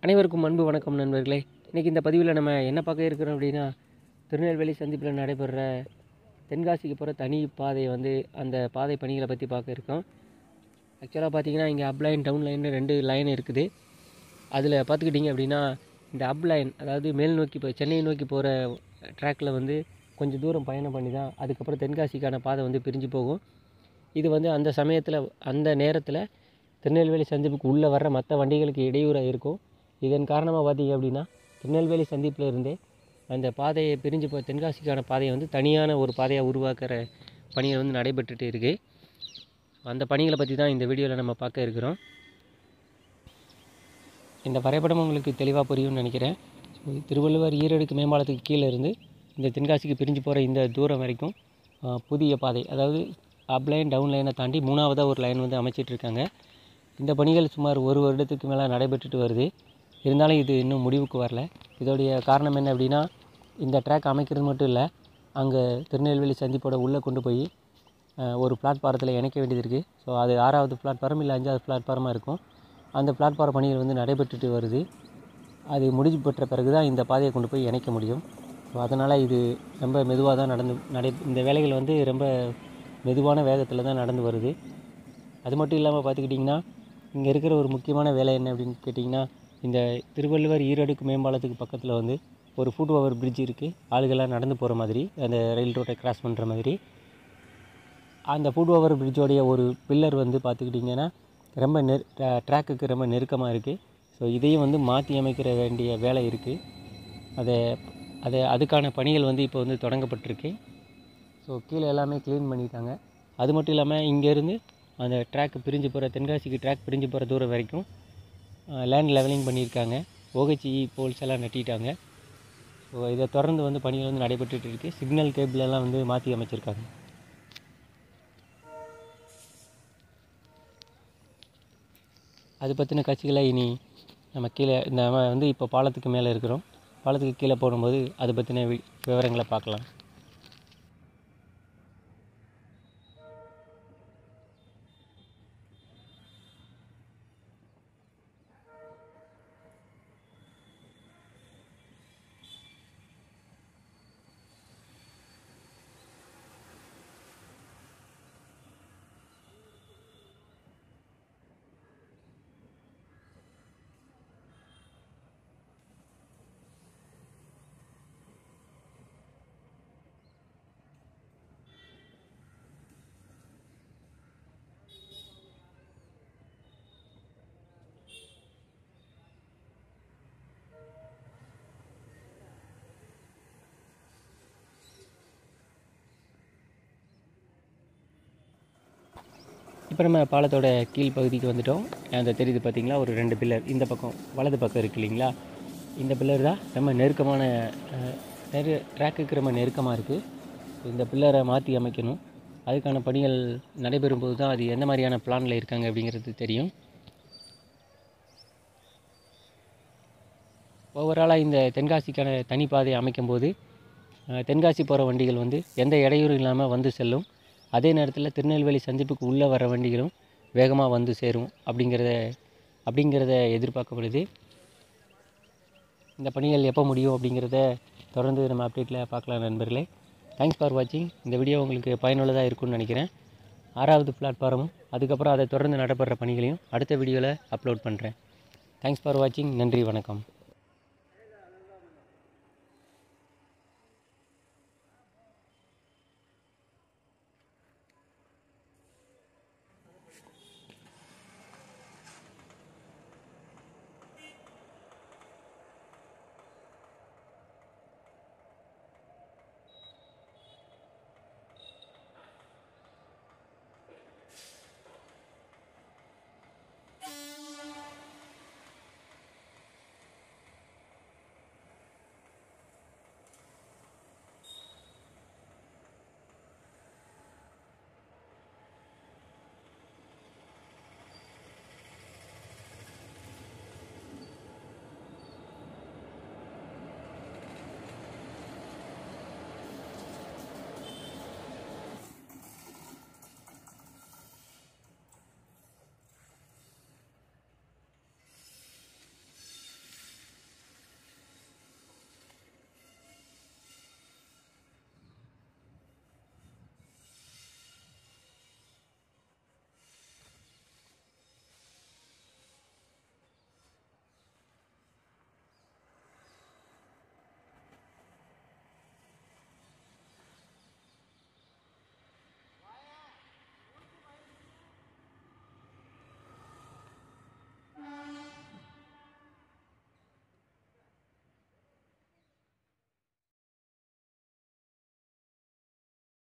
அனைவருக்கும் அன்பு வணக்கம் நண்பர்களே. இன்றைக்கி இந்த பதிவில் நம்ம என்ன பார்க்க இருக்கிறோம் அப்படின்னா, திருநெல்வேலி சந்திப்பில் நடைபெற தென்காசிக்கு போகிற தனி பாதையை அந்த பாதை பணிகளை பற்றி பார்க்க இருக்கோம். ஆக்சுவலாக பார்த்திங்கன்னா இங்கே up line down line 2 line இருக்குது. அதில் பார்த்துக்கிட்டிங்க அப்படின்னா இந்த அப் லைன், அதாவது மேல் நோக்கி சென்னையை நோக்கி போகிற ட்ராக்கில் கொஞ்சம் தூரம் பயணம் பண்ணி தான் அதுக்கப்புறம் தென்காசிக்கான பாதை பிரிஞ்சு போகும். இது அந்த சமயத்தில் அந்த நேரத்தில் திருநெல்வேலி சந்திப்புக்கு உள்ளே வர்ற மற்ற வண்டிகளுக்கு இடையூறாக இருக்கும். இதன் காரணமாக பார்த்திங்க அப்படின்னா திருநெல்வேலி சந்திப்பில் இருந்தே அந்த பாதையை பிரிஞ்சு தென்காசிக்கான பாதையை தனியான ஒரு பாதையாக உருவாக்குற பணிகள் நடைபெற்றுட்டு இருக்குது. அந்த பணிகளை பற்றி தான் இந்த வீடியோவில் நம்ம பார்க்க இருக்கிறோம். இந்த வரைபடம் உங்களுக்கு தெளிவாக புரியும்னு நினைக்கிறேன். திருவள்ளுவர் ஈரோடுக்கு மேம்பாலத்துக்கு கீழே இருந்து இந்த தென்காசிக்கு பிரிஞ்சு போகிற இந்த தூரம் வரைக்கும் புதிய பாதை, அதாவது அப் லைன் டவுன் லைனை தாண்டி 3ஆவதாக ஒரு லைன் அமைச்சிட்ருக்காங்க. இந்த பணிகள் சுமார் 1 வருடத்துக்கு மேலே நடைபெற்றுட்டு வருது. இருந்தாலும் இது இன்னும் முடிவுக்கு வரல. இதோடைய காரணம் என்ன அப்படின்னா, இந்த ட்ராக் அமைக்கிறது மட்டும் இல்லை, அங்கே திருநெல்வேலி சந்திப்போட உள்ளே கொண்டு போய் ஒரு பிளாட்பாரத்தில் இணைக்க வேண்டியது இருக்குது. ஸோ அது 6ஆவது பிளாட்பாரம் இல்லை 5ஆவது பிளாட்பாரமாக இருக்கும். அந்த பிளாட்பார பணிகள் நடைபெற்றுட்டு வருது. அது முடிஞ்சு பெற்ற பிறகு தான் இந்த பாதையை கொண்டு போய் இணைக்க முடியும். ஸோ அதனால் இது ரொம்ப மெதுவாக தான் இந்த வேலைகள் ரொம்ப மெதுவான வேகத்தில் தான் நடந்து வருது. அது மட்டும் இல்லாமல் பார்த்துக்கிட்டிங்கன்னா, இங்கே இருக்கிற ஒரு முக்கியமான வேலை என்ன அப்படின்னு கேட்டிங்கன்னா, இந்த திருவள்ளுவர் ஈரோடுக்கு மேம்பாலத்துக்கு பக்கத்தில் ஒரு ஃபுட் ஓவர் பிரிட்ஜ் இருக்குது. ஆளுகள்லாம் நடந்து போகிற மாதிரி, அந்த ரயில் ரோட்டை கிராஸ் பண்ணுற மாதிரி. அந்த ஃபுட் ஓவர் பிரிட்ஜோடைய ஒரு பில்லர் பார்த்துக்கிட்டிங்கன்னா ரொம்ப ட்ராக்குக்கு ரொம்ப நெருக்கமாக இருக்குது. ஸோ இதையும் மாற்றி அமைக்கிற வேண்டிய வேலை இருக்குது. அதுக்கான பணிகள் இப்போ தொடங்கப்பட்டிருக்கு. ஸோ கீழே எல்லாமே க்ளீன் பண்ணிட்டாங்க. அது மட்டும் இல்லாமல் இங்கேருந்து அந்த ட்ராக் பிரிஞ்சு போகிற தென்காசிக்கு ட்ராக் பிரிஞ்சு போகிற தூரம் வரைக்கும் லேண்ட் லெவலிங் பண்ணியிருக்காங்க. OHE போல்ஸ் எல்லாம் நட்டிட்டாங்க. ஸோ இதை தொடர்ந்து பணிகள் நடைபெற்றுட்டு இருக்குது. சிக்னல் கேபிள் எல்லாம் மாற்றி அமைச்சிருக்காங்க. அது பற்றின காட்சிகளை இனி நம்ம கீழே நம்ம இப்போ பாலத்துக்கு மேலே இருக்கிறோம். பாலத்துக்கு கீழே போடும்போது அது பற்றின விவரங்களை பார்க்கலாம். இப்போ நம்ம பாலத்தோட கீழ் பகுதிக்கு வந்துட்டோம். அந்த தெரியுது பார்த்திங்களா, ஒரு 2 பில்லர் இந்த பக்கம் வலது பக்கம் இருக்குது இல்லைங்களா. இந்த பில்லர் தான் ரொம்ப நெருக்கமான ட்ராக்குக்கு ரொம்ப நெருக்கமாக இருக்குது. இந்த பில்லரை மாற்றி அமைக்கணும். அதுக்கான பணிகள் நடைபெறும்போது தான் அது எந்த மாதிரியான பிளானில் இருக்காங்க அப்படிங்கிறது தெரியும். ஓவராலாக இந்த தென்காசிக்கான தனிப்பாதை அமைக்கும்போது தென்காசி போகிற வண்டிகள் எந்த இடையூறும் இல்லாமல் செல்லும். அதே நேரத்தில் திருநெல்வேலி சந்திப்புக்கு உள்ளே வர வண்டிகளும் வேகமாக சேரும் அப்படிங்கிறத எதிர்பார்க்கப்படுது. இந்த பணிகள் எப்போ முடியும் அப்படிங்கிறத தொடர்ந்து நம்ம அப்டேட்டில் பார்க்கலாம் நண்பர்களே. தேங்க்ஸ் ஃபார் வாட்சிங். இந்த வீடியோ உங்களுக்கு பயனுள்ளதாக இருக்கும்னு நினைக்கிறேன். 6ஆவது பிளாட்ஃபாரமும் அதுக்கப்புறம் அதை தொடர்ந்து நடைபெற பணிகளையும் அடுத்த வீடியோவில் அப்லோட் பண்ணுறேன். தேங்க்ஸ் ஃபார் வாட்சிங். நன்றி, வணக்கம்.